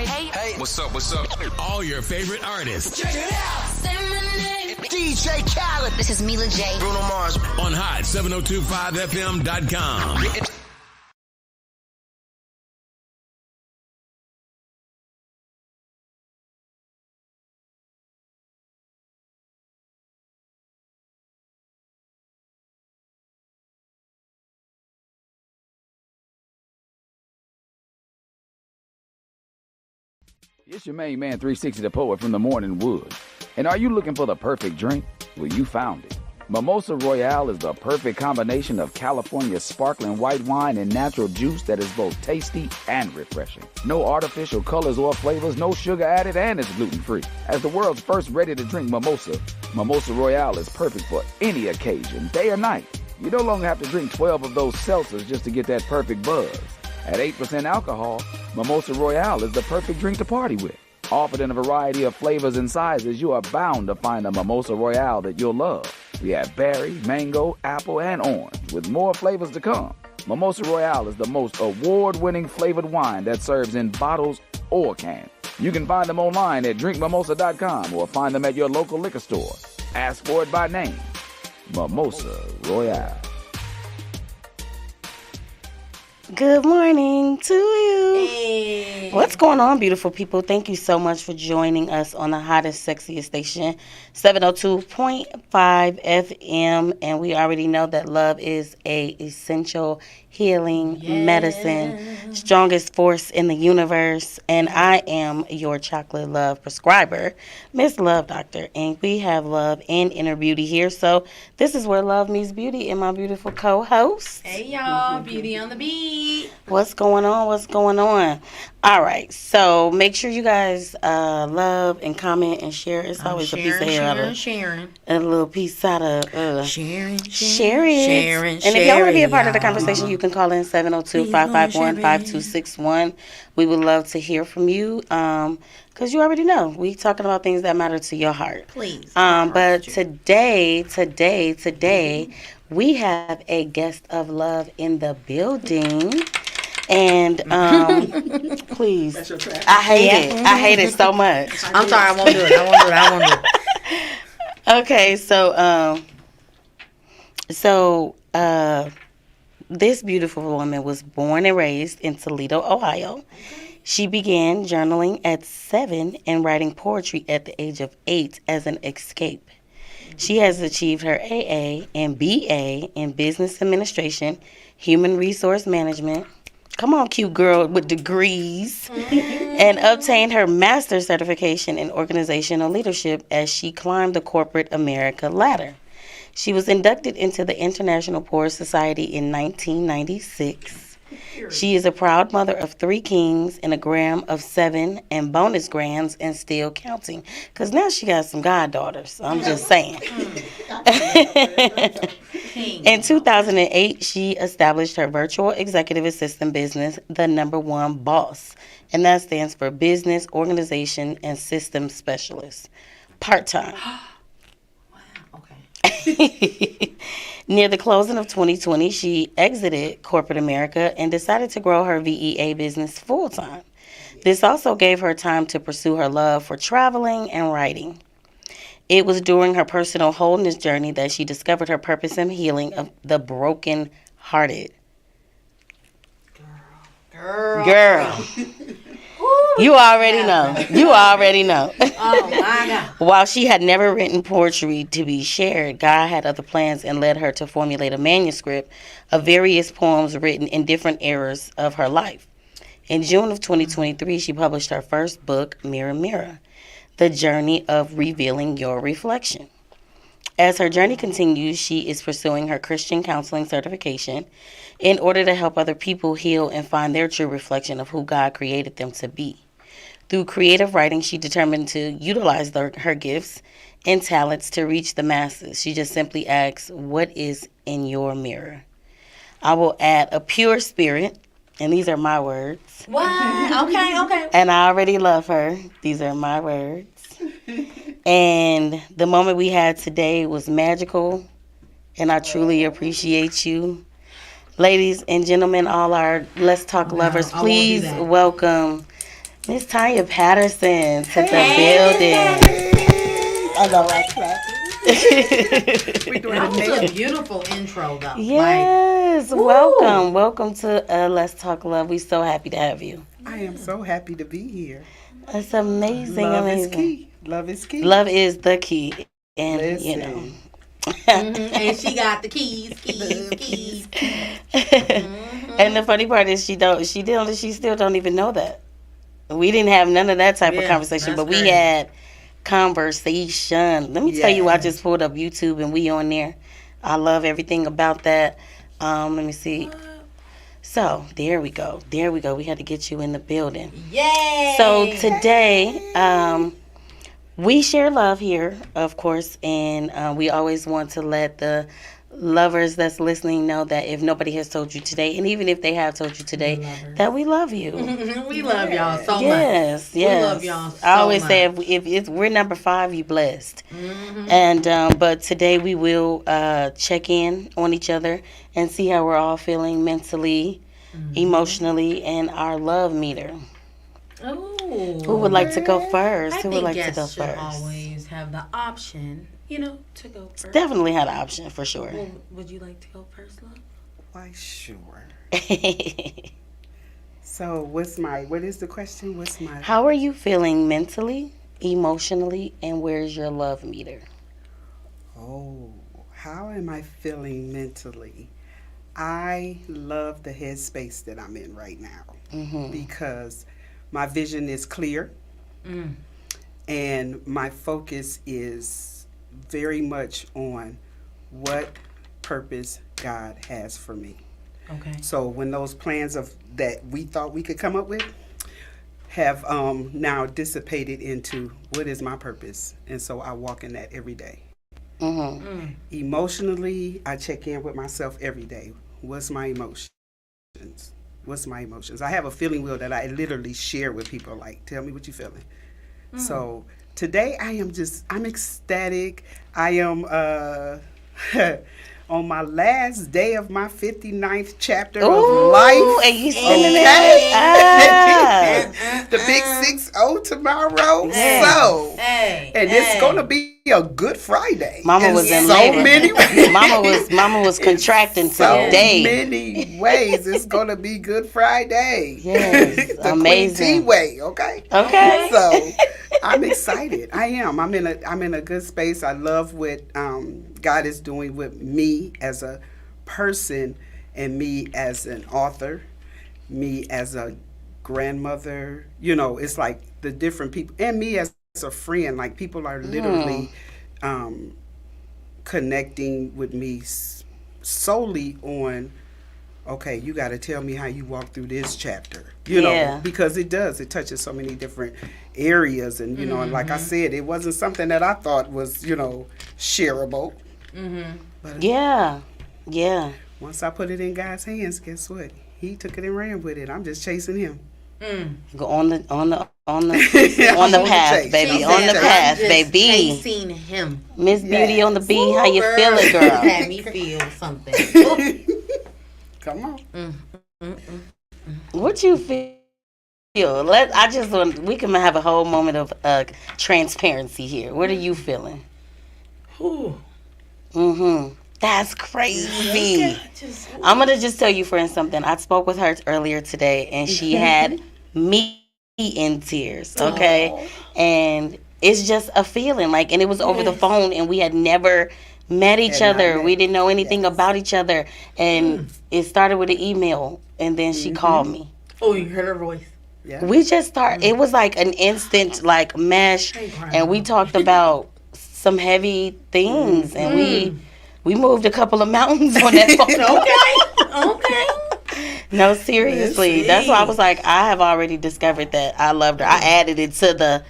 Hey, what's up? All your favorite artists. Check it out. Say my name. DJ Khaled. This is Mila J. Bruno Mars. On Hot 1025fm.com. It's your main man, 360 the Poet from the Morning Wood. And are you looking for the perfect drink? Well, you found it. Mimosa Royale is the perfect combination of California sparkling white wine and natural juice that is both tasty and refreshing. No artificial colors or flavors, no sugar added, and it's gluten-free. As the world's first ready-to-drink mimosa, Mimosa Royale is perfect for any occasion, day or night. You no longer have to drink 12 of those seltzers just to get that perfect buzz. At 8% alcohol, Mimosa Royale is the perfect drink to party with. Offered in a variety of flavors and sizes, you are bound to find a Mimosa Royale that you'll love. We have berry, mango, apple, and orange, with more flavors to come. Mimosa Royale is the most award-winning flavored wine that serves in bottles or cans. You can find them online at drinkmimosa.com or find them at your local liquor store. Ask for it by name. Mimosa Royale. Good morning to you. Hey. What's going on, beautiful people? Thank you so much for joining us on the hottest, sexiest station, 702.5 FM. And we already know that love is a essential healing medicine, strongest force in the universe. And I am your chocolate love prescriber, Miss Love Doctor. And we have love and inner beauty here. So this is where love meets beauty, and my beautiful co-host. Hey, y'all. Beauty on the beat. What's going on? What's going on? All right. So make sure you guys love and comment and share. It's always a piece of hair. Sharing. A little piece out of Sharing. share it. And if y'all want to be a part of the conversation, you can call in 702-551-5261. We would love to hear from you. Because you already know, we talking about things that matter to your heart. Please. But today, we have a guest of love in the building. And please, I hate it. I hate it so much. I'm sorry, I won't do it. Okay, so this beautiful woman was born and raised in Toledo, Ohio. She began journaling at 7 and writing poetry at the age of 8 as an escape. She has achieved her AA and BA in Business Administration, Human Resource Management. Come on, cute girl with degrees. And obtained her master's certification in organizational leadership as she climbed the corporate America ladder. She was inducted into the International Poor Society in 1996. She is a proud mother of 3 kings and a gram of 7 and bonus grams and still counting. Because now she got some goddaughters. I'm just saying. In 2008, she established her virtual executive assistant business, The Number One Boss. And that stands for Business Organization and Systems Specialist. Part-time. Near the closing of 2020, she exited corporate America and decided to grow her VEA business full-time. This also gave her time to pursue her love for traveling and writing. It was during her personal wholeness journey that she discovered her purpose and healing of the broken-hearted. Girl. You already know. Oh, my God. While she had never written poetry to be shared, God had other plans and led her to formulate a manuscript of various poems written in different eras of her life. In June of 2023, she published her first book, Mirror, Mirror, The Journey of Revealing Your Reflection. As her journey continues, she is pursuing her Christian counseling certification in order to help other people heal and find their true reflection of who God created them to be. Through creative writing, she determined to utilize her gifts and talents to reach the masses. She just simply asks, what is in your mirror? I will add a pure spirit, and these are my words. What? Okay. And I already love her. These are my words. And the moment we had today was magical, and I truly appreciate you. Ladies and gentlemen, all our Let's Talk lovers, please welcome Miss Tanya Patterson to the building. Although I clap. We're doing a beautiful intro, though. Yes, welcome. Welcome to Let's Talk Love. We're so happy to have you. I am so happy to be here. It's amazing. Love is key. Love is key. Love is the key. And, Listen. you know. And she got the keys. And the funny part is she still don't even know that. We didn't have none of that type of conversation, but we had conversation. Let me tell you, I just pulled up YouTube and we on there. I love everything about that. Let me see. So there we go. We had to get you in the building. Yay! So today, we share love here, of course, and we always want to let the lovers that's listening know that if nobody has told you today, and even if they have told you today, that we love you. We love y'all so much. Yes. We love y'all so much. I always say if we're number 5, you blessed. And but today we will check in on each other and see how we're all feeling mentally, emotionally, and our love meter. Ooh. Who would like to go first? I Who would like to think go guests should first? always have the option, to go first. Definitely had an option for sure. Well, would you like to go first, love? Why, sure. So, what is the question? How are you feeling mentally, emotionally, and where's your love meter? Oh, how am I feeling mentally? I love the headspace that I'm in right now because my vision is clear and my focus is very much on what purpose God has for me. Okay. So when those plans that we thought we could come up with have now dissipated into what is my purpose, and so I walk in that every day. Emotionally, I check in with myself every day. What's my emotions? I have a feeling wheel that I literally share with people, like, tell me what you're feeling. So today I'm ecstatic. I am on my last day of my 59th chapter of life. And you sending it? The big 6-0 tomorrow. Yeah. So, and it's going to be a Good Friday. Mama was in so labor. many ways. Mama was contracting so today. many ways. It's going to be Good Friday. Yes, the amazing. Queen T way, okay? Okay. So I'm excited. I am. I'm in a good space. I love what God is doing with me as a person and me as an author, me as a grandmother. It's like the different people, and me as a friend. Like, people are literally connecting with me solely on, okay, you got to tell me how you walk through this chapter, because it touches so many different areas. And, and like I said, it wasn't something that I thought was, shareable. But Yeah. once I put it in God's hands, guess what? He took it and ran with it. I'm just chasing him. Go on the path, baby. On the path, baby. Chasing him. Miss Beauty on the beat. How you feeling, girl? Had me feel something. Come on. What you feel? We can have a whole moment of transparency here. What are you feeling? That's crazy. I'm gonna just tell you, friends, something. I spoke with her earlier today, and she had me in tears. Okay, and it's just a feeling, like, and it was over the phone, and we had never met each other. We didn't know anything about each other, and it started with an email, and then she called me. Oh, you heard her voice. Yeah. We just started. It was like an instant, like, mesh, and we talked about some heavy things, and we moved a couple of mountains on that phone. Okay. No, seriously. That's why I was like, I have already discovered that I loved her. I added it to the,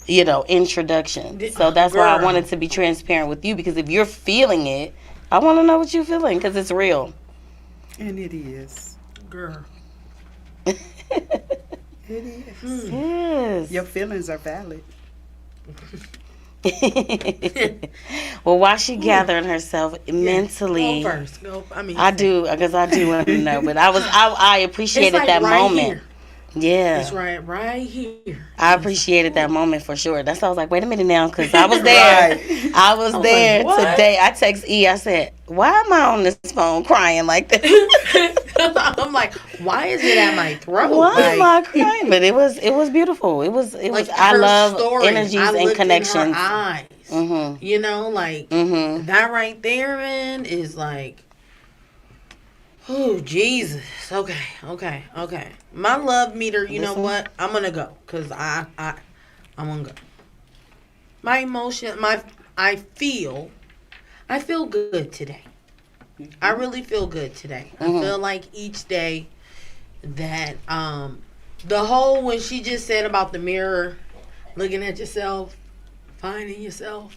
introduction. So that's why I wanted to be transparent with you, because if you're feeling it, I want to know what you're feeling, because it's real. And it is. Girl. It is. Yes. Your feelings are valid. Well, while she gathering herself mentally, Go first. I do, because I do want to know. But I appreciated like that right moment. here. Yeah. It's right here. I appreciated that moment for sure. That's why I was like, wait a minute now, because I was there. Right. I was there what? today. I text E. I said, why am I on this phone crying like this? I'm like, why is it at my throat? Why am I Like, crying? But it was beautiful. It was. like I her love story. energies I and looked connections. in her eyes. Mm-hmm. You know, like Mm-hmm. that right there, man, is like, oh Jesus. Okay. My love meter. You know Listen. what? I'm gonna go because I'm gonna go. My emotion. I feel good today. I really feel good today. Mm-hmm. I feel like each day that the whole when she just said about the mirror, looking at yourself, finding yourself,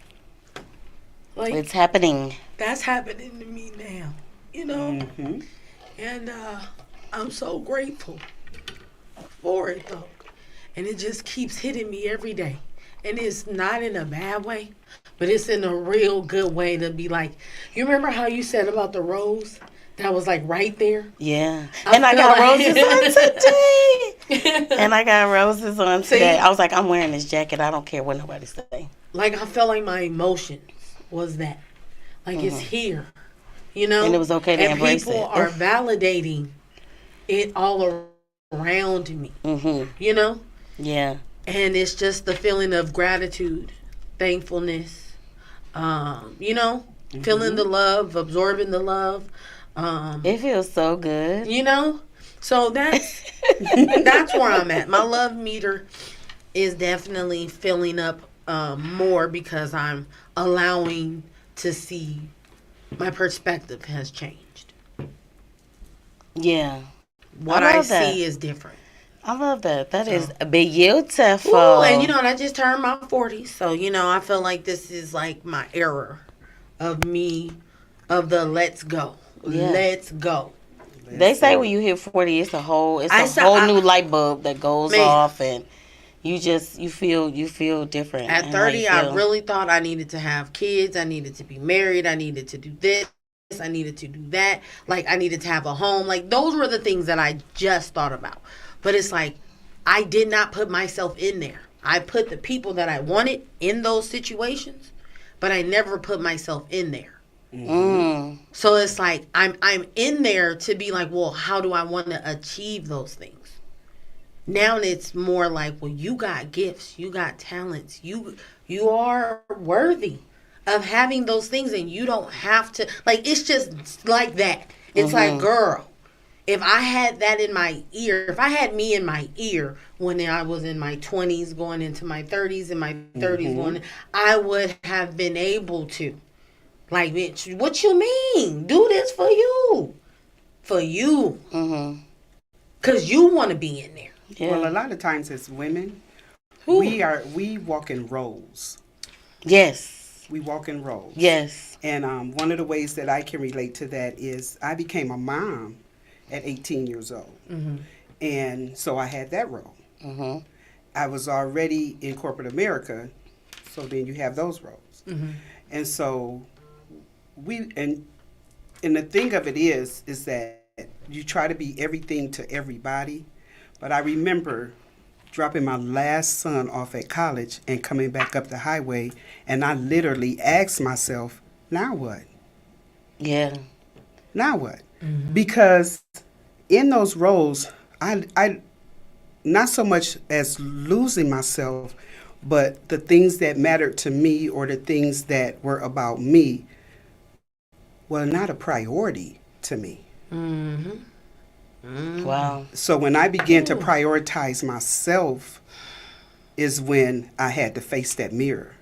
like It's happening. that's happening to me now, you know. And I'm so grateful for it though, and it just keeps hitting me every day, and it's not in a bad way, but it's in a real good way to be like, you remember how you said about the rose that was like right there? Yeah. I And I feel got like- roses on today. And I got roses on See? today. I was like, I'm wearing this jacket. I don't care what nobody say. Like I felt like my emotions was that, like it's here, you know. And it was okay to and embrace people it. are validating it all around me, Mm-hmm. you know. Yeah. And it's just the feeling of gratitude, thankfulness, you know, feeling the love, absorbing the love, It feels so good. you know. So that's that's where I'm at. My love meter is definitely filling up more because I'm allowing to see my perspective has changed. Yeah. What I I love that. see is different. I love that. That is beautiful. Ooh, and you know, and I just turned my 40s, so you know, I feel like this is like my era of me, of the let's go, Yeah. let's go. They say when you hit 40, it's a whole new light bulb that goes Man. off, and you feel different. At and 30, how you I feel. really thought I needed to have kids. I needed to be married. I needed to do this. I needed to do that. Like, I needed to have a home. Like, those were the things that I just thought about. But it's like, I did not put myself in there. I put the people that I wanted in those situations, but I never put myself in there. Mm. So it's like, I'm in there to be like, well, how do I want to achieve those things? Now it's more like, well, you got gifts, you got talents, you are worthy of having those things, and you don't have to, like, it's just like that. It's like, girl, if I had that in my ear, if I had me in my ear when I was in my 20s going into my 30s, and my 30s going, I would have been able to. Like, bitch, what you mean? Do this for you. For you. Mm-hmm. Because you want to be in there. Yeah. Well, a lot of times as women, Ooh. we walk in roles. Yes. We walk in roles. Yes. And one of the ways that I can relate to that is I became a mom at 18 years old. And so I had that role. Mm-hmm. I was already in corporate America, so then you have those roles. And so and the thing of it is that you try to be everything to everybody. But I remember dropping my last son off at college and coming back up the highway, and I literally asked myself, now what? Yeah. Now what? Because in those roles, I not so much as losing myself, but the things that mattered to me or the things that were about me were not a priority to me. Wow. So when I began to prioritize myself is when I had to face that mirror.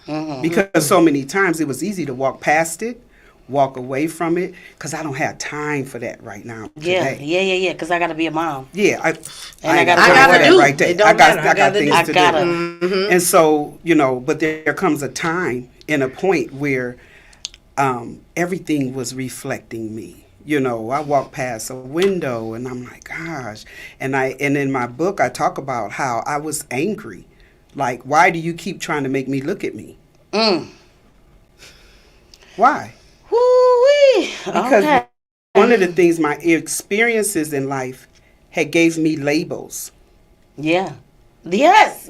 Because so many times it was easy to walk past it, walk away from it, because I don't have time for that right now. Yeah. Today. Yeah. Because I got to be a mom. Yeah, I I ain't gotta got do time for it. that right there. It don't I got matter. things I to gotta. do. And so, but there comes a time and a point where everything was reflecting me. I walk past a window and I'm like, gosh. And in my book, I talk about how I was angry. Like, why do you keep trying to make me look at me? Why? Woo-wee. Because Okay. one of the things, my experiences in life had gave me labels. Yeah. Yes.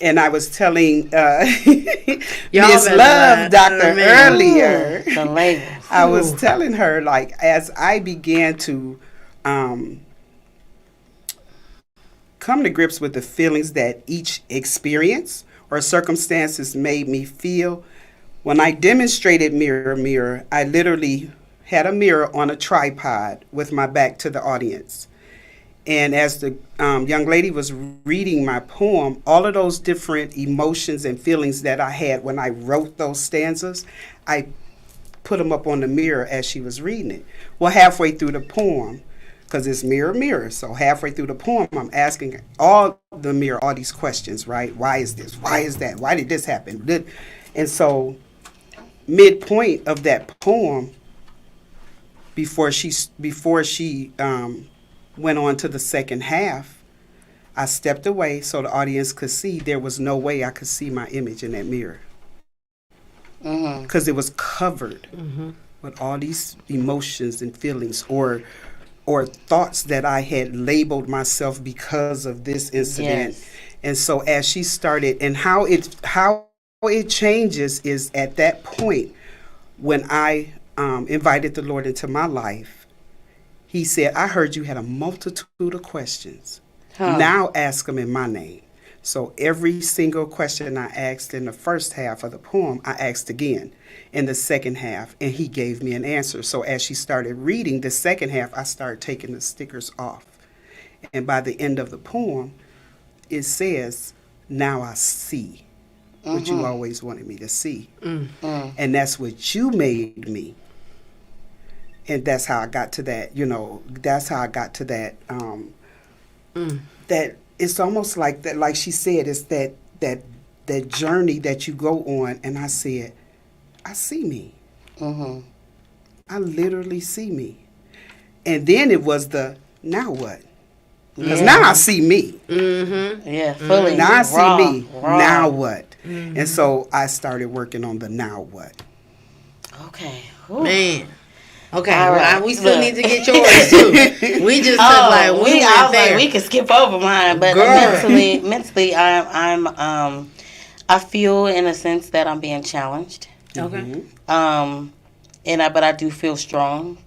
And I was telling Y'all Miss better Love, not. Doctor, Oh, man. earlier. The labels. I was telling her, like, as I began to come to grips with the feelings that each experience or circumstances made me feel, when I demonstrated mirror, I literally had a mirror on a tripod with my back to the audience. And as the young lady was reading my poem, all of those different emotions and feelings that I had when I wrote those stanzas, I put them up on the mirror as she was reading it. Well, halfway through the poem, because it's mirror, so halfway through the poem, I'm asking all these questions, right? Why is this? Why is that? Why did this happen? And so, midpoint of that poem, before she went on to the second half, I stepped away so the audience could see. There was no way I could see my image in that mirror because it was covered with all these emotions and feelings or thoughts that I had labeled myself because of this incident. Yes. And so as she started, and how it changes is at that point when I invited the Lord into my life. He said, I heard you had a multitude of questions. Now ask them in my name. So every single question I asked in the first half of the poem, I asked again in the second half, and he gave me an answer. So as she started reading the second half, I started taking the stickers off. And by the end of the poem, it says, now I see what you always wanted me to see. And that's what you made me. And that's how I got to that, that's how I got to that, that it's almost like that, like she said, it's that journey that you go on. And I said, I see me. I literally see me. And then it was the, now what? Because now I see me. Yeah, fully. Now I see me. Raw. Now what? And so I started working on the now what. Okay. Man. Okay, All right. well, we still need to get yours too. We just took we went there. We could skip over mine, but mentally, I feel in a sense that I'm being challenged. Okay. But I do feel strong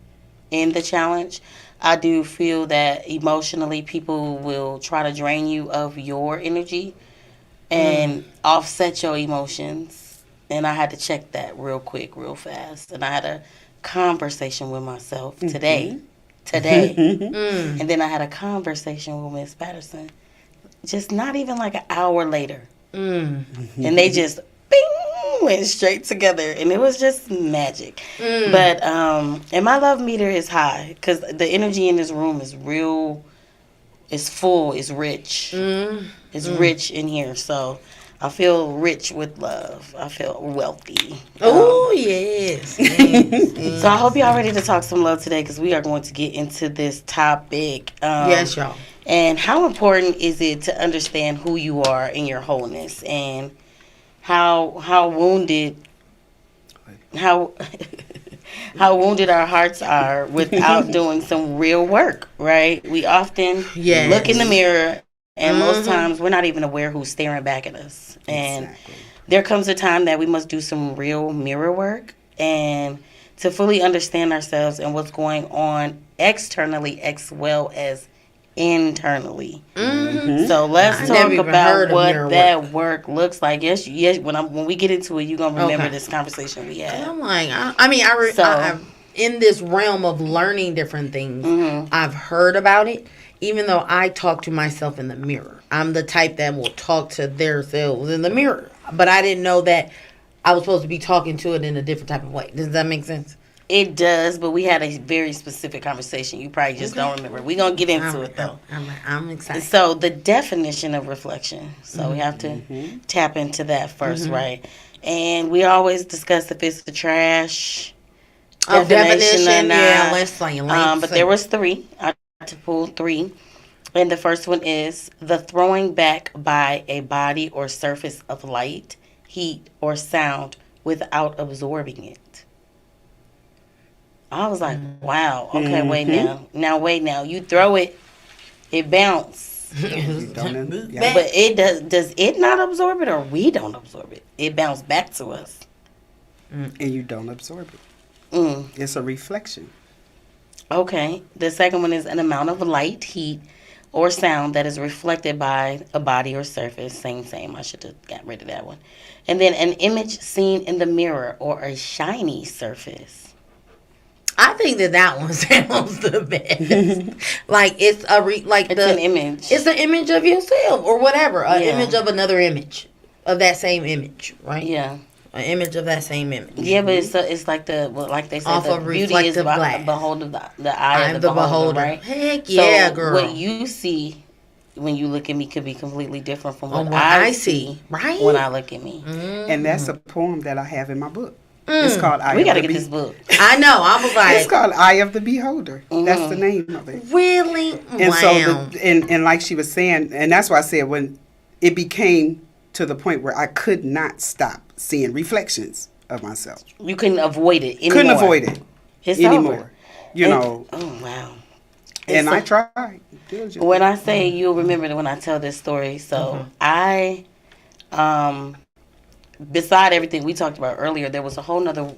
in the challenge. I do feel that emotionally, people will try to drain you of your energy and offset your emotions. And I had to check that real quick, real fast, and I had a conversation with myself today, and then I had a conversation with Miss Patterson just not even like an hour later, and they just bing went straight together, and it was just magic. But and my love meter is high because the energy in this room is real, it's full, it's rich, it's rich in here. So I feel rich with love. I feel wealthy. Oh, yes. So I hope y'all ready to talk some love today because we are going to get into this topic. Yes, y'all. And how important is it to understand who you are in your wholeness and how wounded how wounded our hearts are without doing some real work, right? We often look in the mirror. And most times, we're not even aware who's staring back at us. And there comes a time that we must do some real mirror work and to fully understand ourselves and what's going on externally as well as internally. So let's talk about what that work looks like. Yes. When we get into it, you're gonna remember this conversation we had. I'm like, I in this realm of learning different things, I've heard about it. Even though I talk to myself in the mirror, I'm the type that will talk to their selves in the mirror. But I didn't know that I was supposed to be talking to it in a different type of way. Does that make sense? It does, but we had a very specific conversation. You probably just don't remember. We're going to get into it, though. I'm excited. So the definition of reflection. So we have to tap into that first, right? And we always discuss if it's the trash definition or not. Yeah, let's say. But there was three. I to pull three. And the first one is the throwing back by a body or surface of light, heat, or sound without absorbing it. I was like, wow. Okay, wait now. Now, wait now. You throw it, it bounces. You don't, But it does it not absorb it, or we don't absorb it? It bounced back to us. And you don't absorb it. It's a reflection. Okay. The second one is an amount of light, heat, or sound that is reflected by a body or surface. Same. I should have got rid of that one. And then an image seen in the mirror or a shiny surface. I think that one sounds the best. Like it's an image. It's an image of yourself or whatever. An image of another image of that same image, right? Yeah. An image of that same image. Yeah, but it's like like they say, off the of beauty is glass. behold of the eye of the beholder, right? Heck yeah, so girl. What you see when you look at me could be completely different from what I see, right? When I look at me. And that's a poem that I have in my book. It's called Eye We of got to the get this book. I know. I was like, it's called Eye of the Beholder. That's the name of it. Really? And wow. so, and like she was saying, and that's why I said when it became to the point where I could not stop seeing reflections of myself. You couldn't avoid it anymore. Couldn't avoid it It's anymore. over. You know. Oh, wow. And I tried. When I say you'll remember when I tell this story. So I, beside everything we talked about earlier, there was a whole nother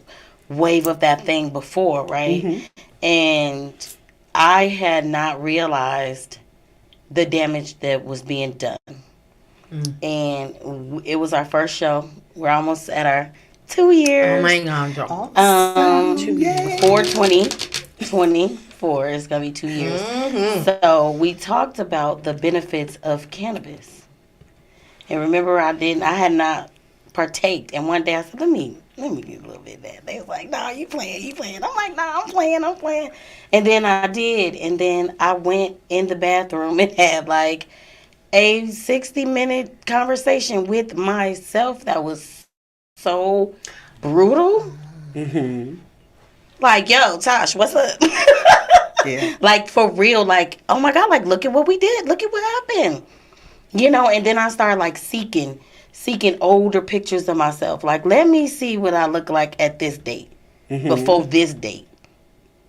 wave of that thing before, right? And I had not realized the damage that was being done. And it was our first show. We're almost at our 2 years. Oh my God. 4/20/24 is going to be 2 years. So we talked about the benefits of cannabis. And remember, I had not partaked. And one day I said, let me get a little bit of that. They was like, no, you playing. I'm like, no, I'm playing. And then I did. And then I went in the bathroom and had like a 60-minute conversation with myself that was so brutal. Like, yo, Tosh, what's up? Yeah. Like, for real, like, oh my God, like, look at what we did. Look at what happened. You know, and then I started like seeking older pictures of myself. Like, let me see what I look like at this date, before this date.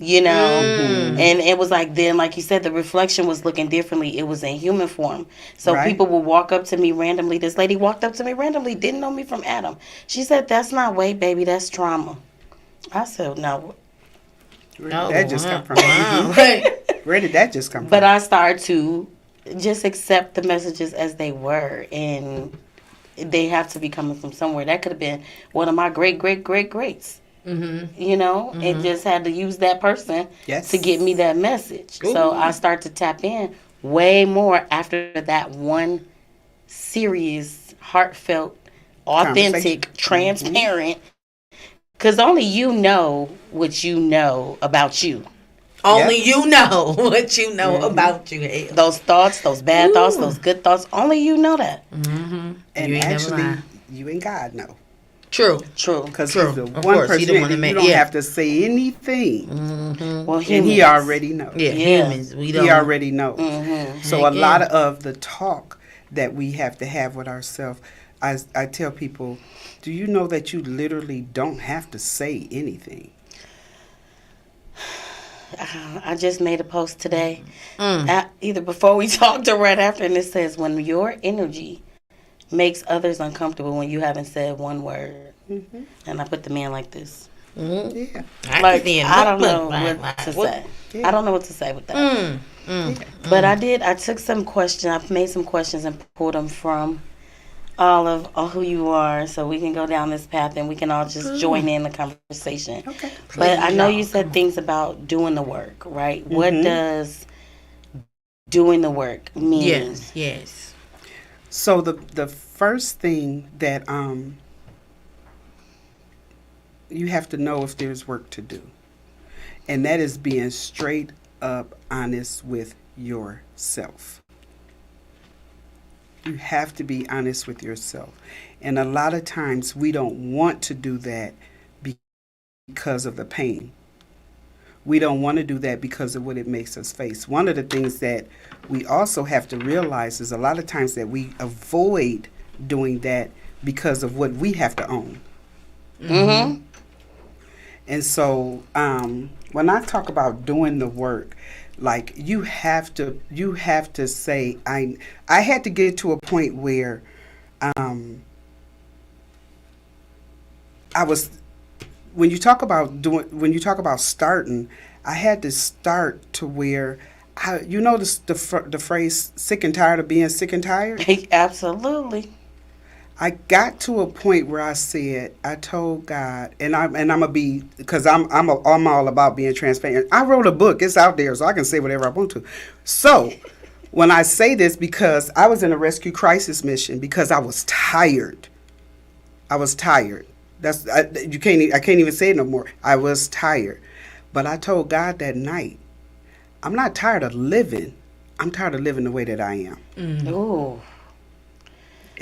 You know? And it was like, then, like you said, the reflection was looking differently. It was in human form. So people would walk up to me randomly. This lady walked up to me randomly, didn't know me from Adam. She said, that's not weight, baby, that's trauma. I said, no. Where did that just come from? Where did that just come from? But I started to just accept the messages as they were, and they have to be coming from somewhere. That could have been one of my greats. You know, and just had to use that person to get me that message. So I start to tap in way more after that one serious, heartfelt, authentic, transparent. Because only you know what you know about you. Only you know what you know about you. Hell. Those thoughts, those bad thoughts, those good thoughts, only you know that. And actually, you and God know. True. Because he's the one person you don't have to say anything. Well, and he already knows. Yeah, humans. He already knows. So a lot of the talk that we have to have with ourselves, I tell people, do you know that you literally don't have to say anything? I just made a post today, either before we talked or right after, and it says, when your energy makes others uncomfortable when you haven't said one word. And I put the man like this. Yeah. Like, I don't know what to say. Yeah. I don't know what to say with that. But I took some questions. I made some questions and pulled them from all who you are, so we can go down this path and we can all just join in the conversation. Okay. But I know you said things about doing the work, right? What does doing the work mean? Yes. So the first thing that you have to know if there's work to do, and that is being straight up honest with yourself. You have to be honest with yourself. And a lot of times we don't want to do that because of the pain. We don't want to do that because of what it makes us face. One of the things that we also have to realize is a lot of times that we avoid doing that because of what we have to own. And so when I talk about doing the work, Like you have to say I had to get to a point where I was when you talk about starting, I had to start to where the phrase sick and tired of being sick and tired. Absolutely. I got to a point where I told God, and I'm gonna be, because I'm all about being transparent. I wrote a book; it's out there, so I can say whatever I want to. So, when I say this, because I was in a rescue crisis mission, because I was tired. I was tired. I can't even say it no more. I was tired, but I told God that night, I'm not tired of living. I'm tired of living the way that I am. Ooh.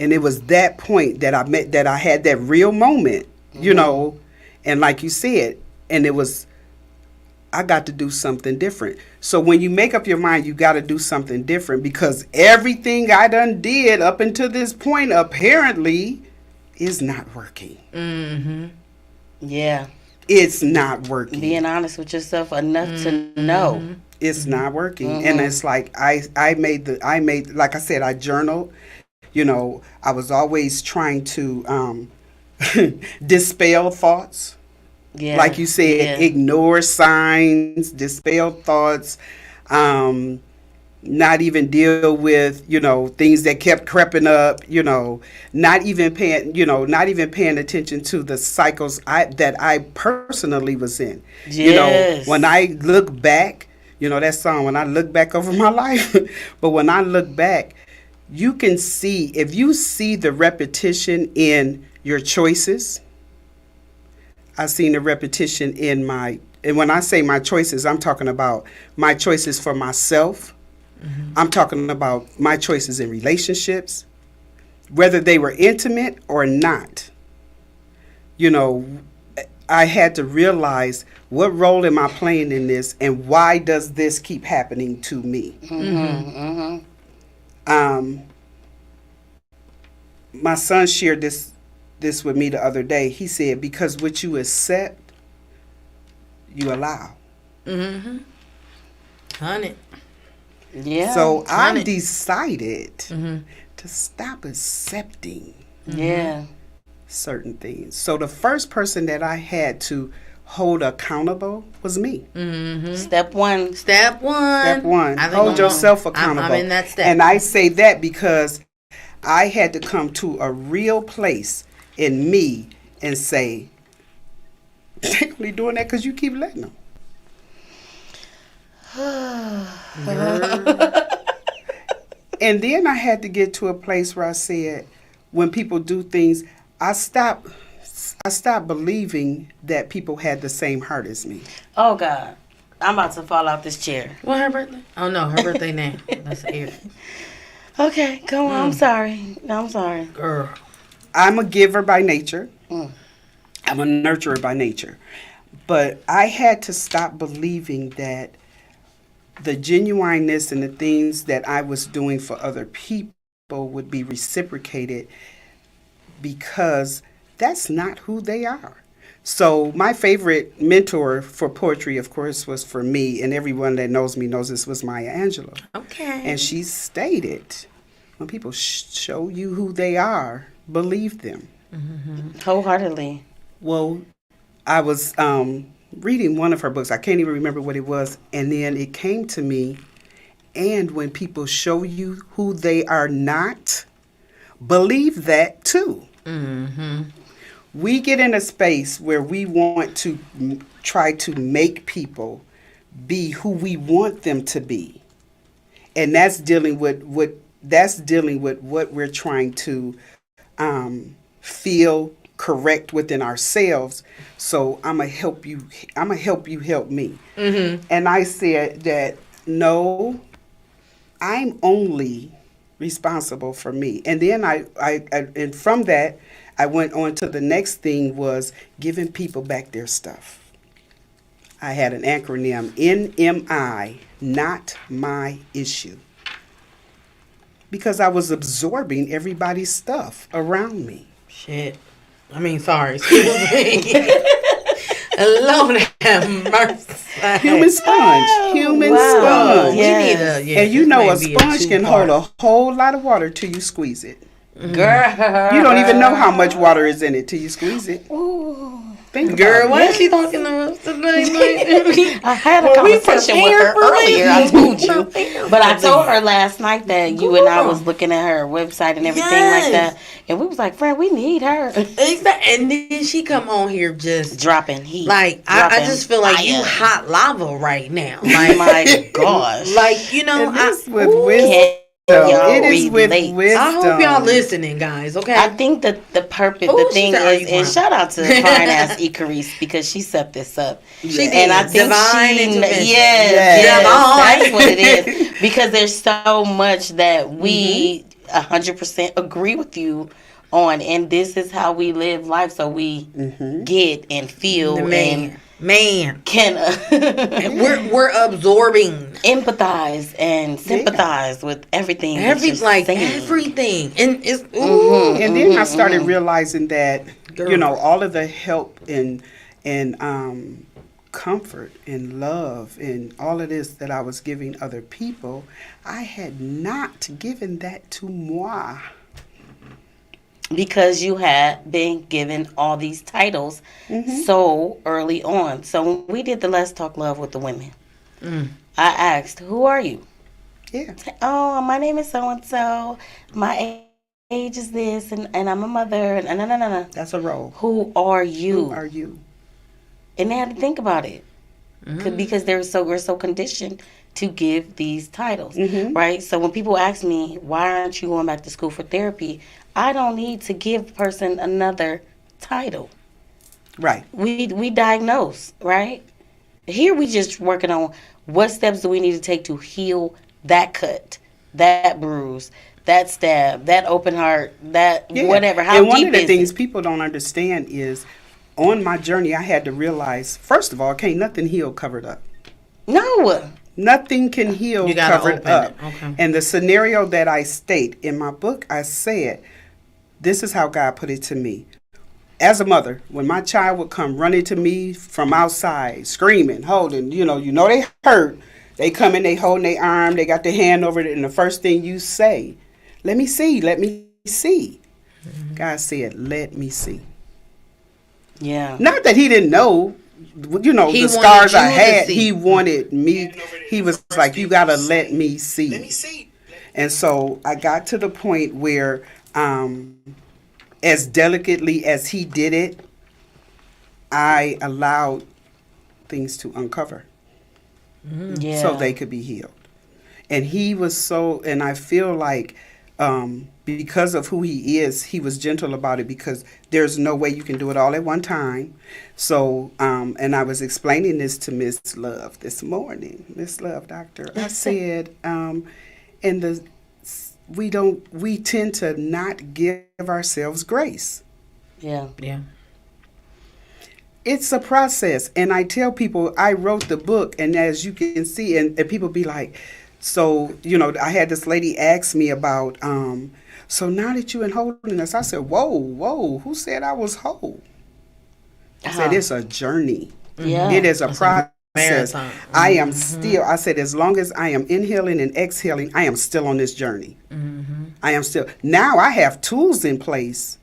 And it was that point that I had that real moment, and like you said, and it was, I got to do something different. So when you make up your mind, you got to do something different, because everything I done did up until this point apparently is not working. Mm-hmm. Yeah. It's not working. Being honest with yourself enough to know. It's not working. And it's like, I made, like I said, I journaled. I was always trying to dispel thoughts. Yeah. Like you said, ignore signs, dispel thoughts, not even deal with, things that kept creeping up, not even paying attention to the cycles that I personally was in. Yes. When I look back, that song, when I look back over my life, but when I look back, you can see, if you see the repetition in your choices, I've seen the repetition and when I say my choices, I'm talking about my choices for myself. Mm-hmm. I'm talking about my choices in relationships, whether they were intimate or not. I had to realize, what role am I playing in this, and why does this keep happening to me? Mm-hmm. Mm-hmm. My son shared this with me the other day. He said, because what you accept, you allow. Mm-hmm. 100. Yeah. So I decided to stop accepting certain things. So the first person that I had to hold accountable was me. Mm-hmm. Step one. Hold yourself accountable. I'm in that step. And I say that because I had to come to a real place in me and say, they're only doing that because you keep letting them. And then I had to get to a place where I said, when people do things, I stopped believing that people had the same heart as me. Oh, God. I'm about to fall out this chair. What, her birthday? Oh, no, her birthday now. That's Eric. Okay, come on. I'm sorry. Girl. I'm a giver by nature. I'm a nurturer by nature. But I had to stop believing that the genuineness and the things that I was doing for other people would be reciprocated, because that's not who they are. So my favorite mentor for poetry, of course, was for me, and everyone that knows me knows this, was Maya Angelou. Okay. And she stated, when people show you who they are, believe them. Mm-hmm. Wholeheartedly. Well, I was reading one of her books. I can't even remember what it was. And then it came to me, and when people show you who they are not, believe that too. Mm-hmm. We get in a space where we want to try to make people be who we want them to be. And that's dealing with what we're trying to feel correct within ourselves. So I'm gonna help you help me. Mm-hmm. And I said that, no, I'm only responsible for me. And then I and from that I went on to the next thing, was giving people back their stuff. I had an acronym, NMI, not my issue. Because I was absorbing everybody's stuff around me. Shit. I mean, sorry. Excuse me. Lord have mercy. Human sponge. Human sponge. Yes. And you know a sponge can hold a whole lot of water till you squeeze it. Girl. You don't even know how much water is in it till you squeeze it. Think Girl, about why it. is she talking to us today? I had a conversation with her earlier. I told you, but I told her last night that you and I was looking at her website and everything like that, and we was like, "Friend, we need her." Exactly. And then she come on here just Dropping heat. like I dropping just feel like you fire. hot lava right now. Like, my gosh. Like you know, It is with Can wisdom. y'all It is with relate? wisdom. I hope y'all listening, guys. Okay. I think that the purpose, Ooh, the she thing said, "Are is, you and fine?" shout out to fine ass Icarice because she set this up. She did. And I think Divine intervention. yes, Divine. that's what it is. Because there's so much that we 100% agree with you on, and this is how we live life, so we get and feel Man. can We're absorbing empathize and sympathize with everything. that you're saying. everything. And it's ooh. And then I started realizing that, you know, all of the help and comfort and love and all of this that I was giving other people, I had not given that to moi. Because you had been given all these titles so early on. So when we did the Let's Talk Love with the women, I asked, "Who are you?" Yeah. "Oh, my name is so and so. My age is this, and I'm a mother." And no. That's a role. Who are you? Who are you? And they had to think about it because we're so conditioned to give these titles, right? So when people ask me, "Why aren't you going back to school for therapy?" I don't need to give a person another title. Right. We diagnose, right? Here we just working on what steps do we need to take to heal that cut, that bruise, that stab, that open heart, that whatever. How and one deep of the is things it? people don't understand is on my journey, I had to realize, first of all, can't nothing heal covered up. No. Nothing can heal You gotta covered open up. it. Okay. And the scenario that I state in my book, I said, this is how God put it to me. As a mother, when my child would come running to me from outside, screaming, holding, you know they hurt. They come in, they holding their arm, they got their hand over it, and the first thing you say, let me see. God said, let me see. Yeah. Not that he didn't know, He the wanted scars I you to had. see. He wanted me. He was like, you got to let me see. And so I got to the point where, as delicately as he did it, I allowed things to uncover Yeah. so they could be healed. And he was so, and I feel like because of who he is, he was gentle about it because there's no way you can do it all at one time. So, and I was explaining this to Miss Love this morning, Miss Love, doctor. I said, we tend to not give ourselves grace. Yeah. Yeah. It's a process. And I tell people, I wrote the book, and as you can see, and people be like, so, I had this lady ask me about, so now that you're in holiness, I said, whoa, who said I was whole? I said, it's a journey. Yeah. It is a process. marathon. I am still, I said, as long as I am inhaling and exhaling, I am still on this journey. I am still. Now I have tools in place.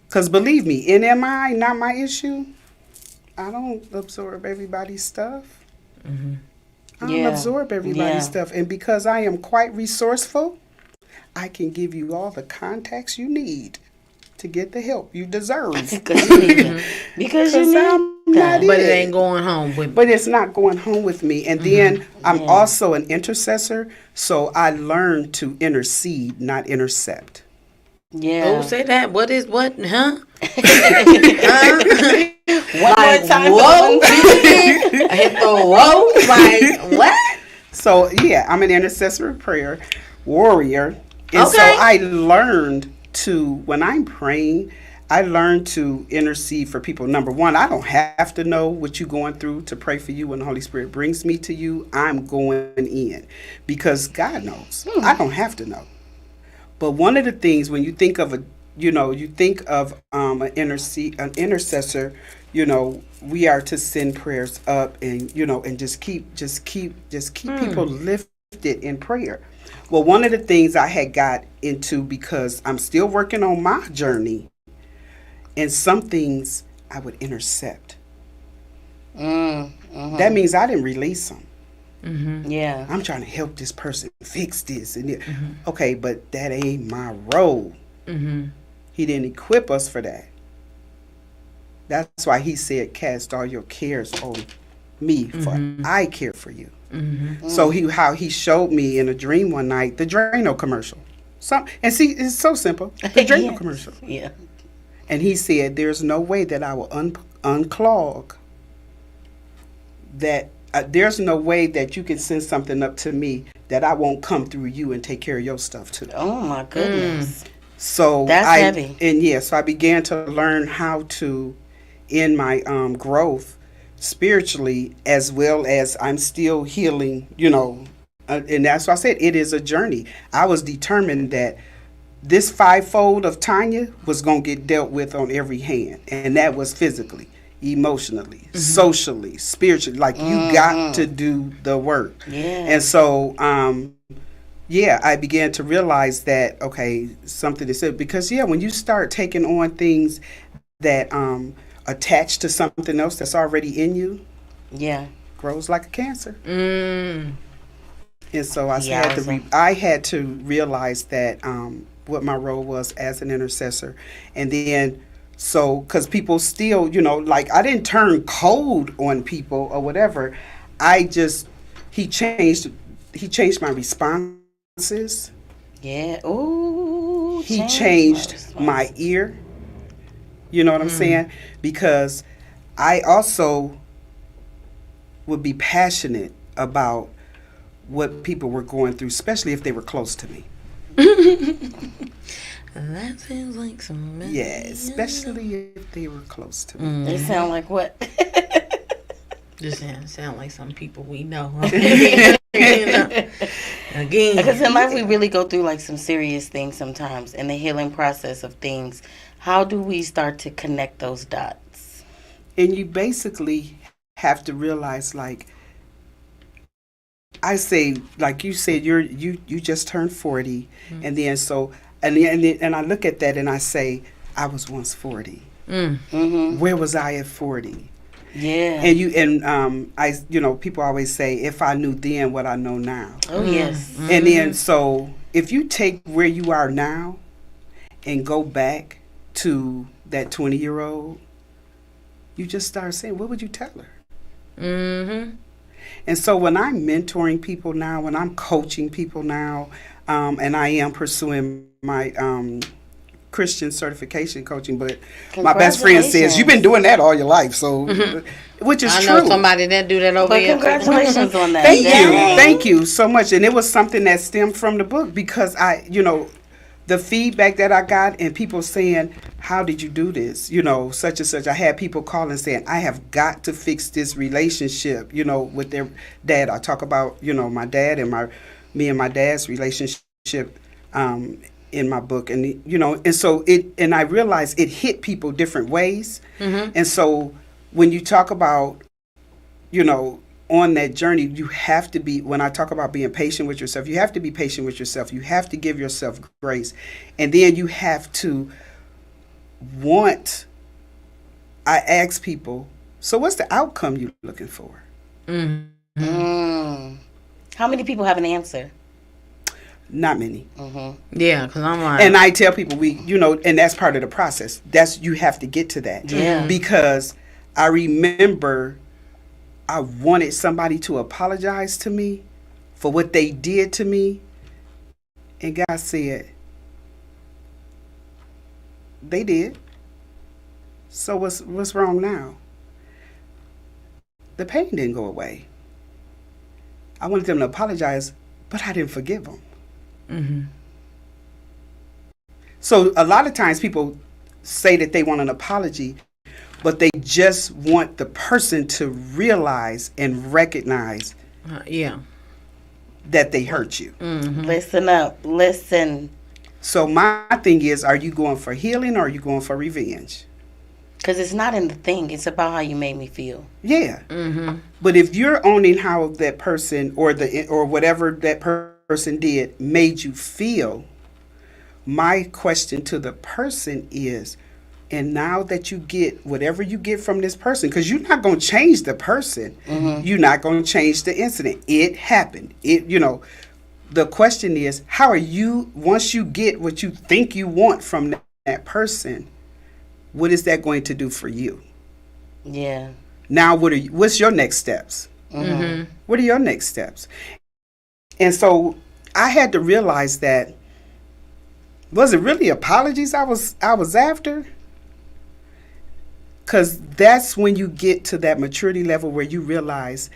Because believe me, NMI, not my issue. I don't absorb everybody's stuff. I don't absorb everybody's stuff. And because I am quite resourceful, I can give you all the contacts you need to get the help you deserve. Because you need it. Because you I'm need not that. But it ain't going home with me. But it's not going home with me. And then I'm also an intercessor, so I learned to intercede, not intercept. Yeah. Oh, say that. What is what? Huh? One more time. Whoa. I hit the whoa. Like, what? So, yeah, I'm an intercessor prayer warrior. And so I learned to, when I'm praying, I learned to intercede for people. Number one, I don't have to know what you're going through to pray for you when the Holy Spirit brings me to you. I'm going in because God knows. I don't have to know. But one of the things when you think of an intercessor, we are to send prayers up, and and just keep people lifted in prayer. Well, one of the things I had got into, because I'm still working on my journey, and some things I would intercept. That means I didn't release them. Yeah. I'm trying to help this person fix this. And okay, but that ain't my role. He didn't equip us for that. That's why he said, cast all your cares on me, for I care for you. So how he showed me in a dream one night, the Drano commercial. And see, it's so simple. The Drano commercial. Yeah. And he said, there's no way that I will unclog that. There's no way that you can send something up to me that I won't come through you and take care of your stuff too. Oh my goodness. So that's heavy. And so I began to learn how to, in my growth spiritually, as well as I'm still healing, and that's why I said it is a journey. I was determined that this fivefold of Tanya was going to get dealt with on every hand, and that was physically, emotionally, socially, spiritually. Like, you got to do the work. Yeah. And so I began to realize that, okay, something is it, because when you start taking on things that attach to something else that's already in you, grows like a cancer. And so I had to realize that what my role was as an intercessor. And then so, because people still, like, I didn't turn cold on people or whatever. He changed my responses. Yeah. Ooh. He changed my ear. You know what I'm saying? Because I also would be passionate about what people were going through, especially if they were close to me. That sounds like some... Yeah, especially if they were close to me. They sound like what? Just sound like some people we know. Again. Because in life we really go through like some serious things sometimes. In the healing process of things, how do we start to connect those dots? And you basically have to realize, like, I say, like you said, you just turned 40, and then so... And I look at that and I say, I was once 40. Where was I at 40? Yeah. And people always say, if I knew then what I know now. Oh, yes. And then so if you take where you are now and go back to that 20-year-old, you just start saying, what would you tell her? And so when I'm mentoring people now, when I'm coaching people now, and I am pursuing my Christian certification coaching, but my best friend says, you've been doing that all your life, so, which is true. I know somebody that do that over here. Congratulations on that. Thank you so much. And it was something that stemmed from the book, because the feedback that I got, and people saying, how did you do this? Such and such. I had people calling saying, I have got to fix this relationship, with their dad. I talk about, my dad and me and my dad's relationship in my book. And, and so and I realized it hit people different ways. And so when you talk about, on that journey, you have to be, when I talk about being patient with yourself, you have to be patient with yourself. You have to give yourself grace. And then you have to I ask people, so what's the outcome you're looking for? How many people have an answer? Not many. Yeah, because I'm like... And I tell people, and that's part of the process. You have to get to that. Yeah. Because I remember I wanted somebody to apologize to me for what they did to me. And God said, they did. So what's wrong now? The pain didn't go away. I wanted them to apologize, but I didn't forgive them. So a lot of times people say that they want an apology, but they just want the person to realize and recognize that they hurt you. Listen up. Listen. So my thing is, are you going for healing or are you going for revenge? Because it's not in the thing. It's about how you made me feel. Yeah. But if you're owning how that person or whatever that person did made you feel, my question to the person is, and now that you get whatever you get from this person, because you're not going to change the person, you're not going to change the incident. It happened. The question is, how are you, once you get what you think you want from that person, what is that going to do for you? Yeah. Now, what's your next steps? What are your next steps? And so I had to realize that, was it really apologies I was after? Because that's when you get to that maturity level where you realize,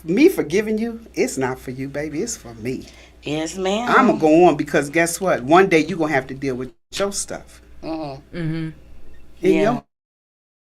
me forgiving you, it's not for you, baby. It's for me. Yes, ma'am. I'm going to go on, because guess what? One day you're going to have to deal with your stuff. In your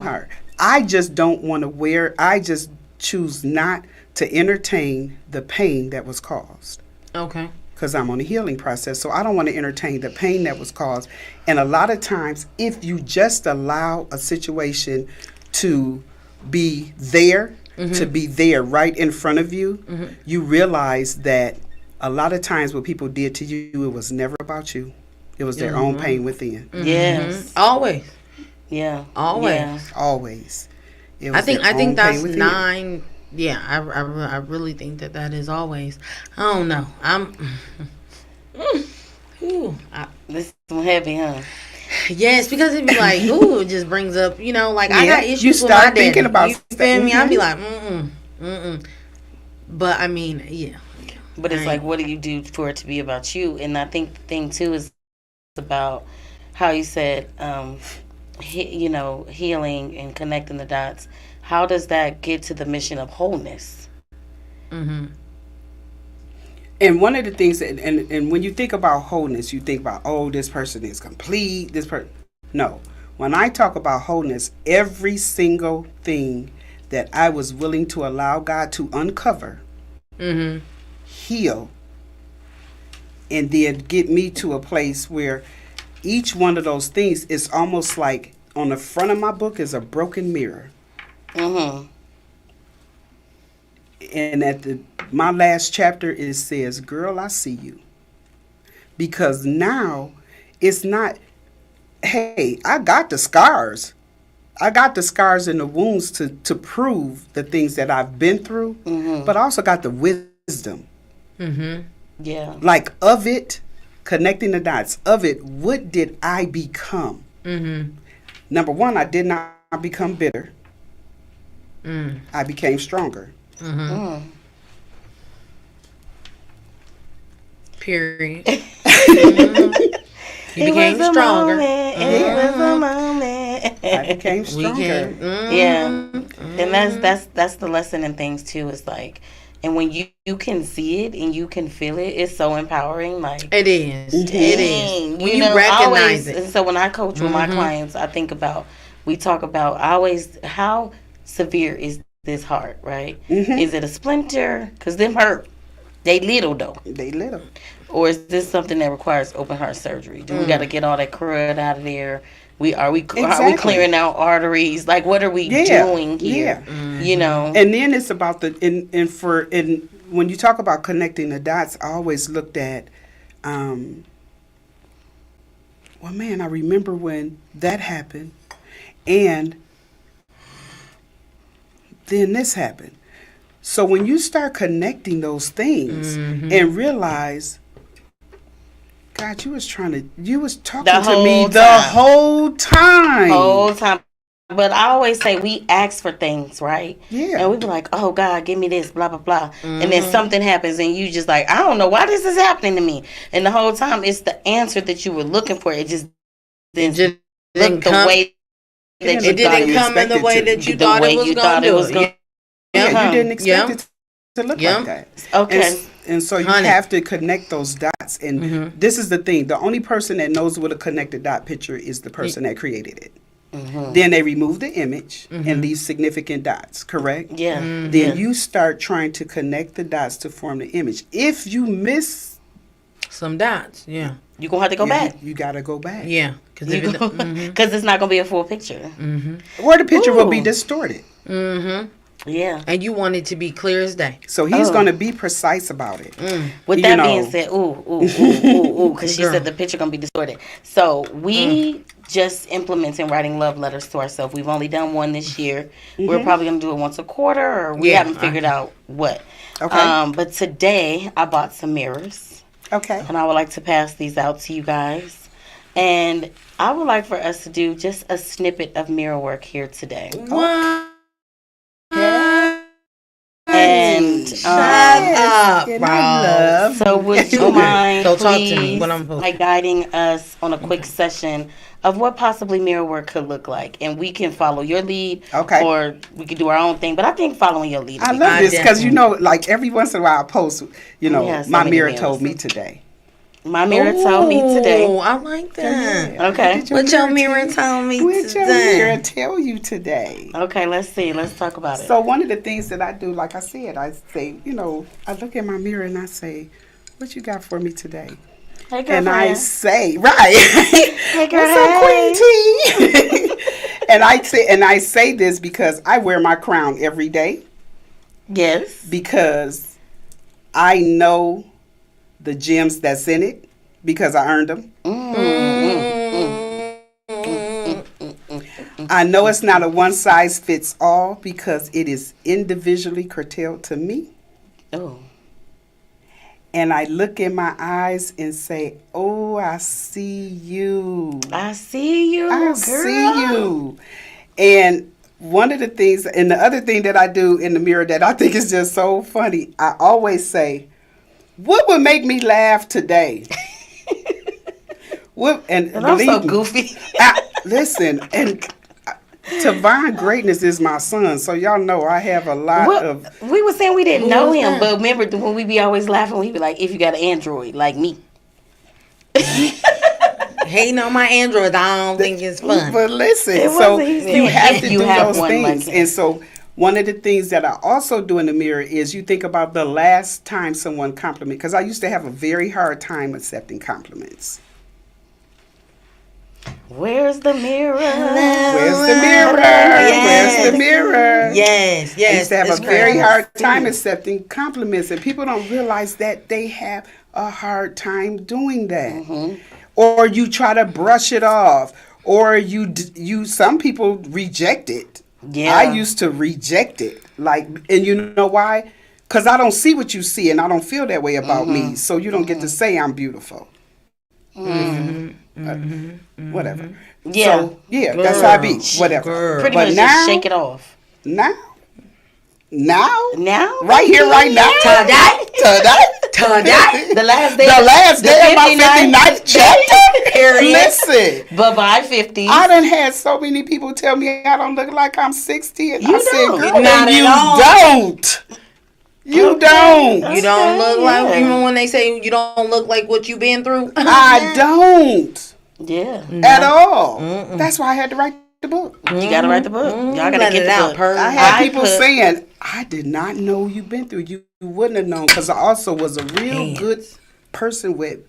heart. I just don't want to I just choose not to entertain the pain that was caused. Okay. Because I'm on a healing process. So I don't want to entertain the pain that was caused. And a lot of times, if you just allow a situation to be there, to be there right in front of you, you realize that a lot of times what people did to you, it was never about you. It was their own pain within. Yes. Always. Yeah. Always. Yeah. Always. It was I think their own that's pain within. 9. Yeah, I really think that is always. I don't know. This is heavy, huh? Yes, because it'd be like, ooh, it just brings up, like I Yeah, got issues you with my start daddy. thinking about You feel me? I'd be stuff. like, But I mean, yeah. But it's like, what do you do for it to be about you? And I think the thing too is about how you said, healing and connecting the dots. How does that get to the mission of wholeness? And one of the things, and when you think about wholeness, you think about, oh, this person is complete. No. When I talk about wholeness, every single thing that I was willing to allow God to uncover, heal, and then get me to a place where each one of those things is almost like on the front of my book is a broken mirror. And at my last chapter, it says, girl, I see you. Because now it's not, hey, I got the scars. I got the scars and the wounds to prove the things that I've been through, but I also got the wisdom. Yeah. Like of it, connecting the dots of it, what did I become? Number one, I did not become bitter. I became stronger. Period. You became stronger. It was a moment. I became stronger. Yeah. And that's the lesson in things too. Is like, and when you can see it and you can feel it, it's so empowering. Like it is. It is. When you recognize it. And so when I coach with my clients, I think about, we talk about always, how severe is this heart, right? Is it a splinter? Because them hurt. They little though. They little. Or is this something that requires open heart surgery? Do we got to get all that crud out of there? Are we clearing out arteries? Like, what are we doing here? You know. And then it's about when you talk about connecting the dots, I always looked at, well, man, I remember when that happened, and then this happened. So when you start connecting those things and realize, God, you was talking to me the whole time. But I always say we ask for things, right? Yeah. And we be like, oh, God, give me this, blah, blah, blah. And then something happens and you just like, I don't know why this is happening to me. And the whole time it's the answer that you were looking for. It just didn't come in the way that you thought it was going to do it. Yeah, you didn't expect it to look like that. Okay. And so you have to connect those dots. And this is the thing. The only person that knows what a connected dot picture is the person that created it. Then they remove the image and leave significant dots, correct? Yeah. Then you start trying to connect the dots to form the image. If you miss Some dots. Yeah. You're going to have to go back. You got to go back. Yeah. Because it's not going to be a full picture. Or the picture will be distorted. Yeah. And you want it to be clear as day. So he's going to be precise about it. With that being said, because she said the picture going to be distorted. So we just implementing writing love letters to ourselves. We've only done one this year. We're probably going to do it once a quarter, or we haven't figured out what. Okay. But today I bought some mirrors. Okay. And I would like to pass these out to you guys. And I would like for us to do just a snippet of mirror work here today. What? And Shut up, bro. so would you mind So talk to me. please, What I'm supposed like guiding us on a quick session of what possibly mirror work could look like, and we can follow your lead, or we could do our own thing. But I think following your lead. I love this because like every once in a while I post, my mirror told me today. My mirror told me today. Oh, I like that. Okay. What your mirror told me What your today? mirror tell you today? Okay, let's see. Let's talk about it. So one of the things that I do, like I said, I say, I look in my mirror and I say, what you got for me today? Hey, girl, and I friend. say, right. Hey, girl, What's up, Queen T? and I say this because I wear my crown every day. Yes. Because I know the gems that's in it because I earned them. I know it's not a one size fits all because it is individually curtailed to me. Oh. And I look in my eyes and say, oh, I see you. I see you, I girl. see you. And one of the things, and the other thing that I do in the mirror that I think is just so funny, I always say, what would make me laugh today? And I'm so goofy. Listen, and Tavon Greatness is my son, so y'all know I have a lot of... We were saying we didn't know him, but remember when we be always laughing, we be like, if you got an Android, like me. Hating on my Android, I don't think it's fun. But listen, so you have to do those things. Like and so one of the things that I also do in the mirror is you think about the last time someone complimented, because I used to have a very hard time accepting compliments. Where's the mirror? Where's the mirror? Yes. Where's the mirror? Yes, yes. I used to have a very hard time accepting compliments, and people don't realize that they have a hard time doing that. Or you try to brush it off, or you some people reject it. Yeah. I used to reject it. And you know why? Because I don't see what you see, and I don't feel that way about me. So you don't get to say I'm beautiful. Whatever. Yeah. So, yeah, that's how I be. Whatever. Pretty But much now, just shake it off. Now? Now? Right here, right now? Today? The last day. The last day of my 59th chapter? Period. Listen. Bye-bye, 50. I done had so many people tell me I don't look like I'm 60. And You I said, don't. girl, Not you at all. don't. You don't. You don't look like, yeah. even when they say you don't look like what you've been through. I don't. Yeah. At all. That's why I had to write the book. You got to write the book. Y'all got to Let get it the out, book. Purge. I had people saying, I did not know you've been through. You wouldn't have known, because I also was a real good person with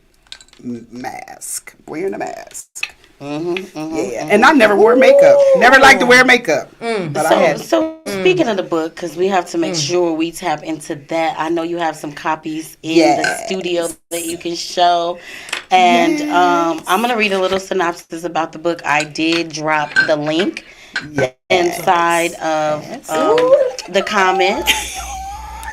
wearing a mask. And I never wore makeup. Never liked to wear makeup. But I had. So speaking of the book, because we have to make sure we tap into that. I know you have some copies in the studio that you can show. And I'm going to read a little synopsis about the book. I did drop the link inside of the comments.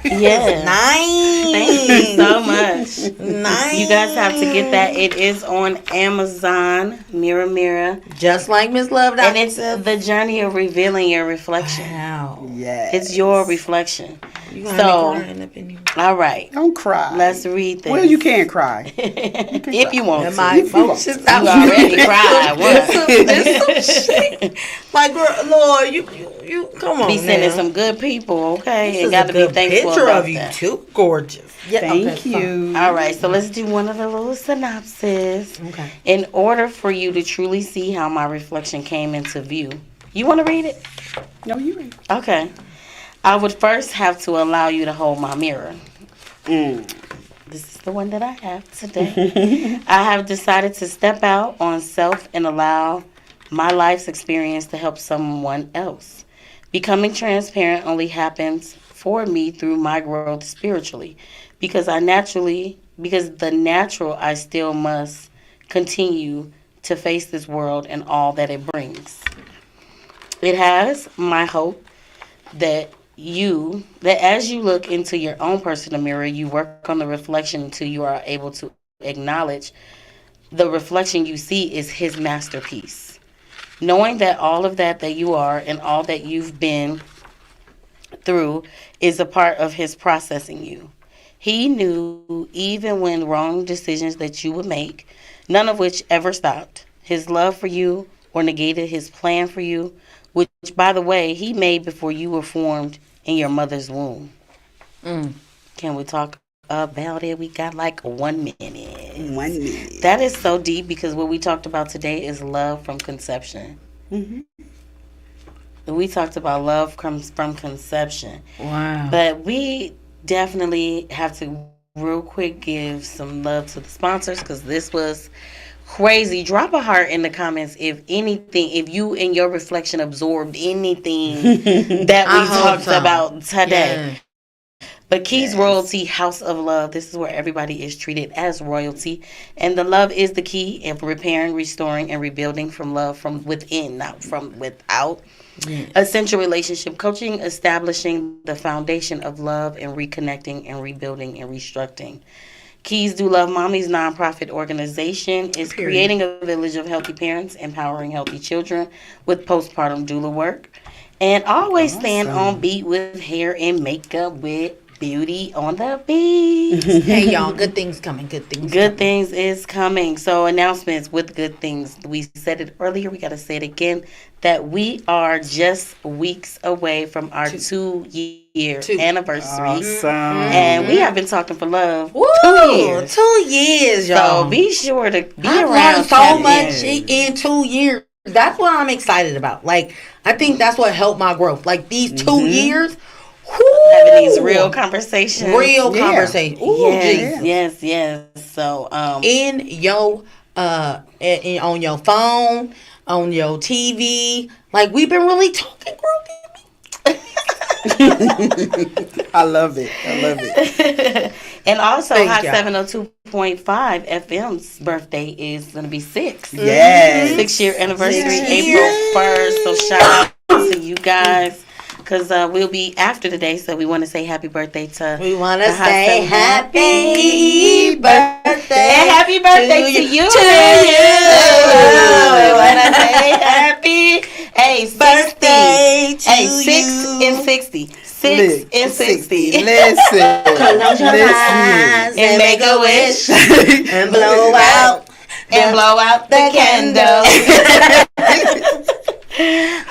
Yes. Nice. Thank you so much. Nice. You guys have to get that. It is on Amazon. Mirror, mirror. Just like Miss Love. And it's the journey of revealing your reflection. Wow. Yes. It's your reflection. You gonna have me crying up in here. All right. Don't cry. Let's read this. Well, you can cry. If you want to. My emotions. You already cried. What? There's some shit. Like, girl, Lord, you come on. Be sending now. some good people, okay? This And is got a to be good thankful picture about of you that. too. Gorgeous. Yeah, Thank you. All right, so let's do one of the little synopsis. Okay. In order for you to truly see how my reflection came into view, you want to read it? No, you ain't. Okay. I would first have to allow you to hold my mirror. This is the one that I have today. I have decided to step out on self and allow my life's experience to help someone else. Becoming transparent only happens for me through my growth spiritually, because the natural I still must continue to face this world and all that it brings. It has my hope that as you look into your own personal mirror, you work on the reflection until you are able to acknowledge the reflection you see is his masterpiece. Knowing that all of that you are and all that you've been through is a part of his processing you. He knew even when wrong decisions that you would make, none of which ever stopped his love for you or negated his plan for you, which, by the way, he made before you were formed in your mother's womb. Can we talk about it? We got like 1 minute. 1 minute. That is so deep, because what we talked about today is love from conception. We talked about love comes from conception. Wow. But we definitely have to real quick give some love to the sponsors, because this was crazy. Drop a heart in the comments if you and your reflection absorbed anything that we talked about today. But Keys Royalty House of Love, this is where everybody is treated as royalty. And the love is the key in repairing, restoring, and rebuilding from love from within, not from without. Essential relationship coaching, establishing the foundation of love and reconnecting and rebuilding and restructuring. Keys Do Love Mommy's nonprofit organization is creating a village of healthy parents, empowering healthy children with postpartum doula work. And always stand on beat with hair and makeup with Beauty on the Beat. Hey, y'all, good things coming. Good things is coming. So announcements with good things. We said it earlier. We got to say it again, that we are just weeks away from our 2-year anniversary. Awesome. And we have been talking for love. Woo! 2 years. 2 years, y'all. So be sure to be I've around. learned so much in 2 years. That's what I'm excited about. Like, I think that's what helped my growth. Like, these 2 years, having these real conversations. Conversation. Ooh, Yes. So, in your on your phone, on your TV, like, we've been really talking grown. I love it. And also, Hot 702.5 FM's birthday is going to be 6. Yes. 6-year anniversary, April 1st. So shout out to you guys. Because we'll be after today, so we want to say happy birthday to... We want to say happy birthday. And happy birthday to you. We want to say happy... Hey, birthday to hey, 6 you. and 60. 6 and 60. Listen. Close your eyes and make a wish. And blow out the candle.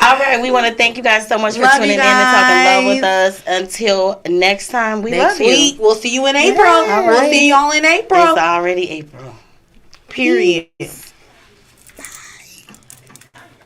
All right, we want to thank you guys so much for tuning in and talking love with us. Until next time, we love you. Next week, we'll see you in April. Yeah, We'll see y'all in April. It's already April. Period.